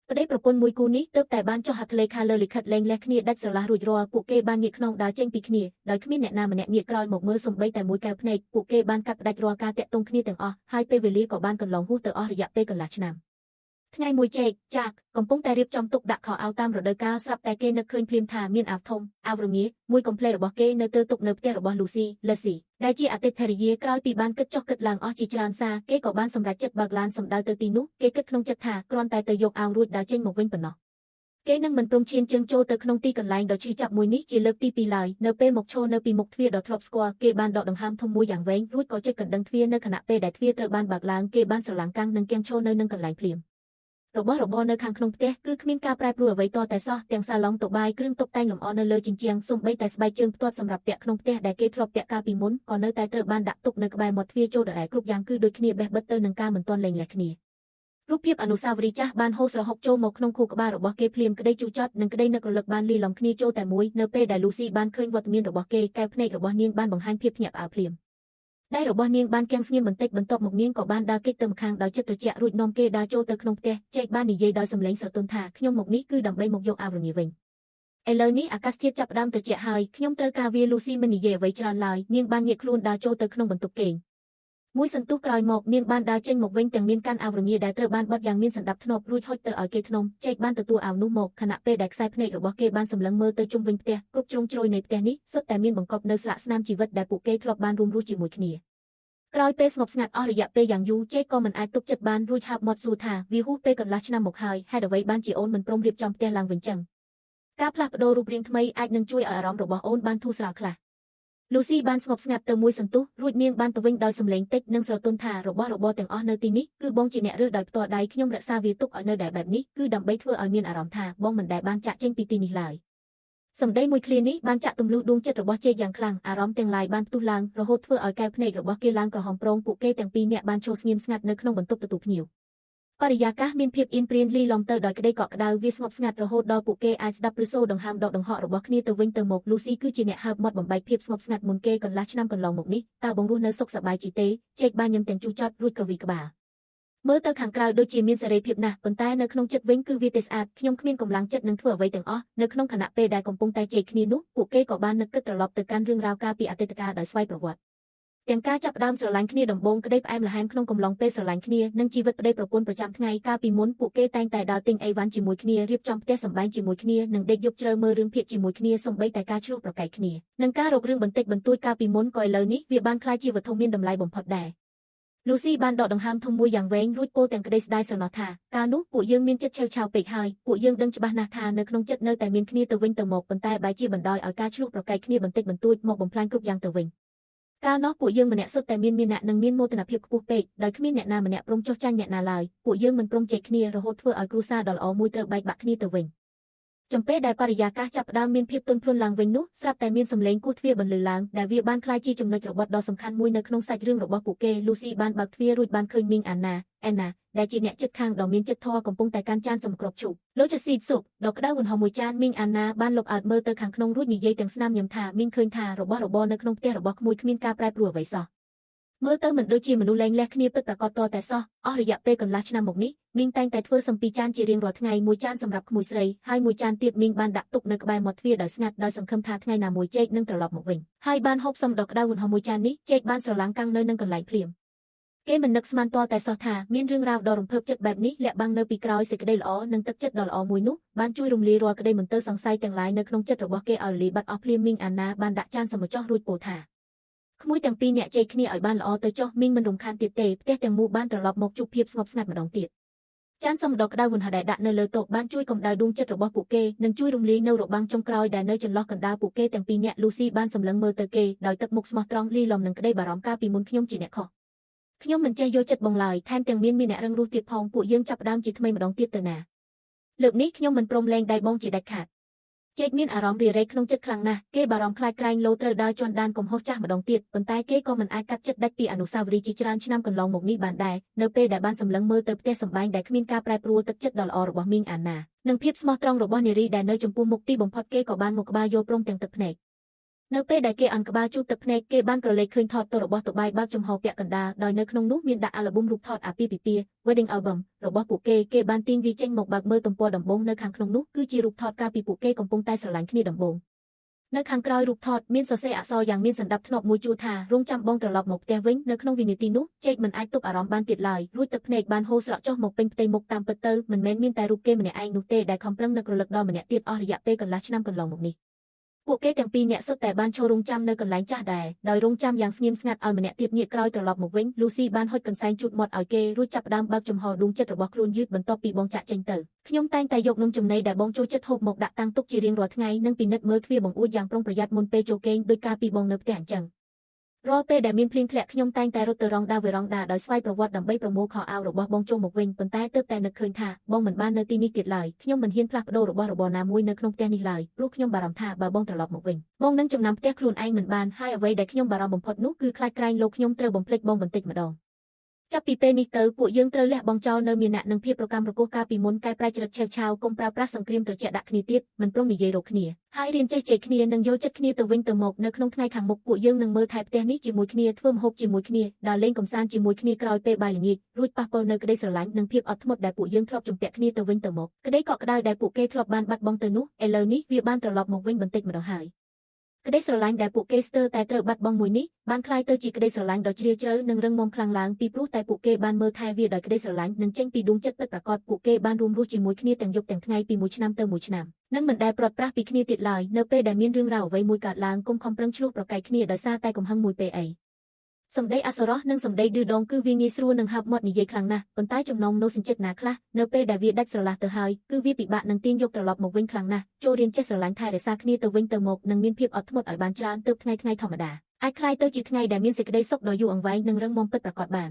ประเดี๋ยวประปนมวยกูนี้เติบแต่บ้านเจ้าหัดเลขาเลลิขัดแรงและขณีดัดสลารุยรอปุกเกบ้านเงียขนองดาวเจงปีขณีโดยขมิ้นแนะนำมันแนะเงียกรอยหมกมือสมใบแต่มวยแก้วพเนกปุกเกบ้านกัดดัดรอกาเตะตรงขณีแต่งอ้อให้เปเวลีก่อบ้านกันลองหูเตออ้อระยะเปกันหลายชนำថ្ងៃមួយจากកំពុងតែរៀបចំទុកដាក់ខោអាវតាមរដូវកាលស្រាប់តែគេនឹកឃើញភ្លាមថាមានអាវធំអាវរងាមួយកុំភ្លេចរបស់គេនៅទើទុកនៅផ្ទះរបស់ Lucy Leslie ដែលជាអតីតភរិយាក្រោយពីបានគិតចុះគិតឡើងអស់ជាច្រើនសារគេក៏បានសម្រេចចិត្តបើកឡានសម្ដៅទៅទីនោះគេគិតក្នុងចិត្តថាគ្រាន់តែទៅយកអាវរួចដើរចេញមកវិញប៉ុណ្ណោះគេនឹងមិនព្រមឈានជើងចូលទៅក្នុងទីកន្លែងដ៏ឈឺចាប់មួយនេះជាលើកទី2ឡើយនៅពេលមកឈរនៅពីមុខទ្វារដ៏ធ្លាប់ស្គាល់គេបានដកដង្ហើមធំមួយយ៉ាងវែងរួចក៏ចុចកណ្ដឹងទ្វារនៅខណៈពេលដែលទ្វារត្រូវបានបើកឡើងគេបានស្រឡាំងកាំងនិងគាំងឈរនៅនឹងកន្លែងភ្លាមរបស់របរនៅខាងក្នុងផ្ទះគឺគ្មានការប្រែប្រួលអ្វីតតែសោះទាំងសាឡុងតុបាយគ្រឿងតុបតែងលម្អនៅលើជញ្ជាំងសូម្បីតែស្បែកជើងផ្ទាត់សម្រាប់ពាក់ក្នុងផ្ទះដែលគេធ្លាប់ពាក់កាលពីមុនក៏នៅតែត្រូវបានដាក់ទុកនៅក្បែរមាត់ទ្វារចូលដដែលគ្រប់យ៉ាងគឺដូចគ្នាបេះបិទទៅនឹងការមិនទាន់លែងលះគ្នារូបភាពអនុស្សាវរីយ៍ចាស់បានហូរស្រហុកចូលមកក្នុងខួរក្បាលរបស់គេភ្លាមក្តីជូរចត់និងក្តីនឹករលឹកបានលាយឡំគ្នាចូលតែមួយនៅពេលដែល Lucy បានឃើញវត្តមានរបស់គេកែវភ្នែករបស់នាងបានបង្ហាញភាពភ្ញាក់ផ្អើលភ្លាមដៃរបស់នាងបានគាំងស្ងៀមបន្តិចបន្ទាប់មកនាងក៏បានដើរគេចទៅម្ខាងដោយចិត្តត្រជាក់រួចនាំគេដើរចូលទៅក្នុងផ្ទះចេកបាននិយាយដោយសំឡេងស្រទន់ថាខ្ញុំមកនេះគឺដើម្បីមកយកអាវរងាវិញឥឡូវនេះអាកាសធាតុចាប់ផ្ដើមត្រជាក់ហើយខ្ញុំត្រូវការវា Lucy មិននិយាយអ្វីច្រើនឡើយនាងបានងាកខ្លួនដើរចូលទៅក្នុងបន្ទប់គេងមួយសន្ទុះក្រោយមកនាងបានដើរចេញមកវិញទាំងមានកាន់អាវរងាដែលត្រូវបានបត់យ៉ាងមានសណ្ដាប់ធ្នាប់រួចហុចទៅឲ្យគេធ្នមចេកបានទទួលអាវនោះមកខណៈពេលដែលខ្សែភ្នែករបស់គេបានសម្លឹងមើលទៅជុំវិញផ្ទះគ្រប់ជ្រុងជ្រោយនៃផ្ទះនេះសុទ្ធតែមានបង្កប់នៅស្លាកស្នាមជីវិតដែលពួកគេធ្លាប់បានរួមរស់ជាមួយគ្នាក្រោយពេលស្ងប់ស្ងាត់អស់រយៈពេលយ៉ាងយូរចេកក៏មិនអាចទប់ចិត្តបានរួចហើបមាត់សួរថាវាហួសពេលកន្លះឆ្នាំមកហើយហេតុអ្វីបានជាអូនមិនព្រមរៀបចំផ្ទះឡើងវិញចឹងការផ្លាស់ប្ដូររូបរាងថ្មីអាចនឹងជួយឲ្យអារម្មណ៍របស់អូនបានធូរស្រាលខ្លះ Lucy បានស្ងប់ស្ងាត់ទៅមួយសន្ទុះរួចនាងបានទៅវិញដោយសំឡេងតិចនិងស្រទន់ថារបស់របរទាំងអស់នៅទីនេះគឺបងជាអ្នករើសដោយផ្ទាល់ដៃខ្ញុំរក្សាវាទុកឲ្យនៅដែលបែបនេះគឺដើម្បីធ្វើឲ្យមានអារម្មណ៍ថាបងមិនដែលបានចាក់ចេញពីទីនេះឡើយសម្ដីមួយឃ្លានេះបានចាក់ទម្លុះដួងចិត្តរបស់ជេកយ៉ាងខ្លាំងអារម្មណ៍ទាំងឡាយបានផ្ទុះឡើងរហូតធ្វើឲ្យកែវភ្នែករបស់គេឡើងក្រហមប្រងពួកគេទាំងពីរនាក់បានឈរស្ងៀមស្ងាត់នៅក្នុងបន្ទប់ទទួលភ្ញៀវបរិយាកាសមានភាពអៀនព្រានលីឡំទៅដោយក្តីកក់ក្ដៅវាស្ងប់ស្ងាត់រហូតដល់ពួកគេអាចស្ដាប់ឬសូរដង្ហើមដកដង្ហក់របស់គ្នាទៅវិញទៅមក Lucy គឺជាអ្នកហើបមាត់បំបែកភាពស្ងប់ស្ងាត់មុនគេកន្លះឆ្នាំកន្លងមកនេះតើបងរស់នៅសុខសប្បាយជីទេជេកបានញឹមទាំងជូរចត់រួចក្រវីក្បាលមើលទៅខាងក្រៅដូចជាមានសេរីភាពណាស់ប៉ុន្តែនៅក្នុងចិត្តវិញគឺវាទេស្អាតខ្ញុំគ្មានកម្លាំងចិត្តនឹងធ្វើអ្វីទាំងអស់នៅក្នុងខណៈពេលដែលកំពុងតែជេកគ្នានោះពួកគេក៏បាននឹកគិតត្រឡប់ទៅកាន់រឿងរ៉ាវកាលពីអតីតកាលដោយស្វ័យប្រវត្តិទាំងការចាប់ផ្ដើមស្រឡាញ់គ្នាដំបូងក្តីផ្អែមល្ហែមក្នុងកំឡុងពេលស្រឡាញ់គ្នានិងជីវិតប្តីប្រពន្ធប្រចាំថ្ងៃកាលពីមុនពួកគេតែងតែដើរទិញអីវ៉ាន់ជាមួយគ្នារៀបចំផ្ទះសម្បែងជាមួយគ្នានិងដេកយប់ជ្រៅមើលរឿងភាគជាមួយគ្នាសូម្បីតែការឆ្លោះប្រកែកគ្នានិងការរករឿងបន្តិចបន្តួចកាលពីមុនក៏ឥឡូវនេះវាបានក្លាយជាវត្ថុមានតម្លៃបំផុតដែរ Lucy បានដកដង្ហើមធំមួយយ៉ាងវែងរួចពោលទាំងក្តីស្ដាយស្រណោះថាកាលនោះពួកយើងមានចិត្តឆេវឆាវពេកហើយពួកយើងដឹងច្បាស់ណាស់ថានៅក្នុងចិត្តនៅតែមានគ្នាទៅវិញទៅមកប៉ុន្តែបែរជាបណ្ដោយឲ្យការឆ្លោះប្រកែកគ្នាបន្តិចបន្តួចមកបំផ្លាញគ្រប់យ៉ាងទៅវិញកាលនោះពួកយើងម្នាក់សុទ្ធតែមានអ្នកនិងមានមោទនភាពខ្ពស់ពេកដោយគ្មានអ្នកណាម្នាក់ព្រមចុះចាញ់អ្នកណាឡើយពួកយើងមិនព្រមជែកគ្នារហូតធ្វើឲ្យគ្រួសារដ៏ល្អមួយត្រូវបែកបាក់គ្នាទៅវិញចំពេលដែលបរិយាកាសចាប់ផ្ដើមមានភាពទន់ភ្លន់ឡើងវិញនោះស្រាប់តែមានសំឡេងគោះទ្វារបន្លឺឡើងដែលវាបានក្លាយជាចំណុចរបត់ដ៏សំខាន់មួយនៅក្នុងសាច់រឿងរបស់ពួកគេ Lucy បានបើកទ្វាររួចបានឃើញមីងអាណាដែលជាអ្នកជិតខាងដ៏មានចិត្តធម៌កំពុងតែកាន់ចានសម្គ្រាប់ជូបលោកជាស៊ីតស៊ុបដ៏ក្តៅវណ្ហមួយចានមីងអាណាបានលបអើតមើលទៅខាងក្នុងរួចនិយាយទាំងស្នាមញញឹមថាមីងឃើញថារបស់របរនៅក្នុងផ្ទះរបស់ក្មួយគ្មានការប្រែប្រួលអ្វីសោះមើលទៅមិនដូចជាមនុស្សលែងលះគ្នាពិតប្រាកដតតែសោះអស់រយៈពេលកន្លះឆ្នាំមកនេះមីងតែងតែធ្វើសំពីចានជារៀងរាល់ថ្ងៃមួយចានសម្រាប់ក្មួយស្រីហើយមួយចានទៀតមីងបានដាក់ទុកនៅក្បែរមាត់ទ្វារដោយស្ងាត់ដោយសង្ឃឹមថាថ្ងៃណាមួយជែកនឹងត្រឡប់មកវិញហើយបានហូបសំដ៏ក្តៅវណ្ហមួយចាននេះជែកបានស្រឡាំងកាំងនៅនឹងកន្លែងភ្លាមគេមិននឹកស្មានតតែសោះថាមានរឿងរ៉ាវដ៏រំភើបចិត្តបែបនេះលាក់បាំងនៅពីក្រោយសេចក្តីល្អនិងទឹកចិត្តដ៏ល្អមួយនោះបានជួយរំលាយរាល់ក្តីមន្ទិលសង្ស័យទាំងឡាយនៅក្នុងចិត្តរបស់គេឲ្យលីបាត់អស់ភ្លាមមីងអាណាបានដាក់ចានសម្ចោះរួចពោលថាក្មួយទាំងពីរអ្នកជែកគ្នាឲ្យបានល្អទៅចុះមីងមិនរំខានទៀតទេផ្ទះទាំងមូលបានត្រឡប់មកជួបភាពស្ងប់ស្ងាត់ម្ដងទៀតចានសំដកក្តៅវណ្ហដែលដាក់នៅលើតុបានជួយកម្ដៅដួងចិត្តរបស់ពួកគេនិងជួយរំលាយនៅរបាំងចុងក្រោយដែលនៅចន្លោះកណ្ដាលពួកគេទាំងពីរអ្នក Lucy បានសម្លឹងមើលទៅគេដោយទឹកមុខស្មោះត្រង់លីឡំនឹងក្តីបារម្ភកាលពីមុនខ្ញុំជាអ្នកខុសខ្ញុំមិនចេះយកចិត្តបងឡើយថែមទាំងមានអ្នករឹងរូសទៀតផងពួកយើងចាប់ផ្ដើមជាថ្មីម្ដងទៀតទៅណាលើកនេះខ្ញុំមិនព្រមលែងដៃបងជាដាច់ខាតជែកមានអារម្មណ៍រារែកក្នុងចិត្តខ្លាំងណាស់គេបារម្ភខ្លាចក្រែងលោត្រូវដើរជន់ដានកំហុសចាស់ម្ដងទៀតប៉ុន្តែគេក៏មិនអាចកាត់ចិត្តដាច់ពីអនុស្សាវរីយ៍ជាច្រើនឆ្នាំកន្លងមកនេះបានដែរនៅពេលដែលបានសម្លឹងមើលទៅផ្ទះសម្បែងដែលគ្មានការប្រែប្រួលទឹកចិត្តដ៏ល្អរបស់មីងអាណានិងភាពស្មោះត្រង់របស់នារីដែលនៅចំពោះមុខទីបំផុតគេក៏បានមកក្បាលយកព្រមទាំងទឹកភ្នែក នៅពេលដែលគេអានក្បាលជូតទឹកភ្នែកគេបានក្រឡេកឃើញថតទៅរបស់តបាយបើកចំហពាក់កណ្ដាលដោយនៅក្នុងនោះមានដាក់អាល់ប៊ុមរូបថតអាពាហ៍ពិពាហ៍ Wedding Album របស់ពួកគេបានទាញវាចេញមកបើកមើលទំព័រដំបូងនៅខាងក្នុងនោះគឺជារូបថតកាលពីពួកគេកំពុងតែស្រឡាញ់គ្នាដំបូងនៅខាងក្រោយរូបថតមានសរសេរអក្សរយ៉ាងមានសណ្ដាប់ធ្នាប់មួយជួរថារងចាំបងត្រឡប់មកផ្ទះវិញនៅក្នុងវិនាទីនោះចេកមិនអាចទប់អារម្មណ៍បានទៀតឡើយរួចទឹកភ្នែកបានហូរស្រក់ចុះមកពេញផ្ទៃមុខតាមពិតទៅមិនមែនមានតែរូបគេម្នាក់ឯងនោះទេដែលខំប្រឹងនឹករលឹកដល់ម្នាក់ទៀតអស់រយៈពេលកន្លះឆ្នាំកន្លងមកនេះពួកគេទាំងពីរនាក់សុទ្ធតែបានចូលរងចាំនៅកន្លែងចាស់ដែរដោយរងចាំយ៉ាងស្ងៀមស្ងាត់ឲ្យម្នាក់ទៀតងាកក្រោយត្រឡប់មកវិញ Lucy បានហុចកន្សែងជូតមាត់ឲ្យគេរួចចាប់ផ្ដើមបើកចំហដួងចិត្តរបស់ខ្លួនយឺតបន្ទាប់ពីបងចាក់ចេញទៅខ្ញុំតែងតែយកនំចំណីដែលបងចូលចិត្តហូបមកដាក់តាំងទុកជារៀងរាល់ថ្ងៃនិងពិនិត្យមើលទ្វារបង្អួចយ៉ាងប្រុងប្រយ័ត្នមុនពេលចូលគេងដោយការពីបងនៅផ្ទះអញ្ចឹងរាល់ពេលដែលមានភ្លៀងធ្លាក់ខ្ញុំតែងតែរត់ទៅរងដាវេរងដាដោយស្វ័យប្រវត្តិដើម្បីប្រមូលខោអាវរបស់បងចូលមកវិញប៉ុន្តែទើបតែនឹកឃើញថាបងមិនបាននៅទីនេះទៀតឡើយខ្ញុំមិនហ៊ានផ្លាស់ប្ដូររបស់របរណាមួយនៅក្នុងផ្ទះនេះឡើយព្រោះខ្ញុំបារម្ភថាបើបងត្រឡប់មកវិញបងនឹងចំណាំផ្ទះខ្លួនឯងមិនបានហើយអ្វីដែលខ្ញុំបារម្ភបំផុតនោះគឺខ្លាចក្រែងលោកខ្ញុំត្រូវបំភ្លេចបងបន្តិចម្ដងចាប់ពីពេលនេះទៅពួកយើងត្រូវលះបង់ចោលនៅមានអ្នកនឹងភាពប្រកម្មប្រកួតកាលពីមុនកាយប្រែច្រឹកឆេវឆាវកុំប្រើប្រាស់សង្គ្រាមត្រជាក់ដាក់គ្នាទៀតមិនព្រមនិយាយរកគ្នាហើយរៀនចេះជែកគ្នានិងយល់ចិត្តគ្នាទៅវិញទៅមកនៅក្នុងថ្ងៃខាងមុខពួកយើងនឹងមើលថែផ្ទះនេះជាមួយគ្នាធ្វើម្ហូបជាមួយគ្នាដើរលេងកម្សាន្តជាមួយគ្នាក្រោយពេលបាយល្ងាចរួចប៉ះពាល់នៅក្តីស្រឡាញ់និងភាពអត់ធ្មត់ដែលពួកយើងធ្លាប់ជំពាក់គ្នាទៅវិញទៅមកក្តីកក់ក្ដៅដែលពួកគេធ្លាប់បានបាត់បង់ទៅនោះឥឡូវនេះវាបានត្រឡប់មកវិញបន្តិចម្ដងហើយក្តីស្រឡាញ់ដែលពួកគេស្ទើរតែត្រូវបាត់បង់មួយនេះបានคล้ายទៅជាក្តីស្រឡាញ់ដ៏ជ្រាលជ្រៅនិងរឹងមាំខ្លាំងឡើងពីព្រោះតែពួកគេបានមើលថែវាដោយក្តីស្រឡាញ់និងចេញពីដួងចិត្តពិតប្រាកដពួកគេបានរួមរស់ជាមួយគ្នាទាំងយប់ទាំងថ្ងៃពីមួយឆ្នាំទៅមួយឆ្នាំនិងមិនដែលព្រាត់ប្រាសពីគ្នាទៀតឡើយនៅពេលដែលមានរឿងរ៉ាវអ្វីមួយកើតឡើងកុំខំប្រឹងឆ្លោះប្រកែកគ្នាដោយសារតែកំហឹងមួយពេកអីសម្ដីអសរោះនិងសម្ដីឌឺដងគឺវាងាយស្រួលនឹងហើបមាត់និយាយខ្លាំងណាស់ប៉ុន្តែចំណងនោសញ្ចិត្តណាខ្លះនៅពេលដែលវាដាច់ស្រឡះទៅហើយគឺវាពិបាកនឹងទាញយកត្រឡប់មកវិញខ្លាំងណាស់ចូលរៀនចេះស្រឡាញ់ថែរក្សាគ្នាទៅវិញទៅមកនិងមានភាពអត់ធ្មត់ឲ្យបានច្រើនទើបថ្ងៃធម្មតាអាចคล้ายទៅជាថ្ងៃដែលមានសេចក្តីសុខដ៏យូរអង្វែងនិងរឹងមាំពិតប្រាកដបាន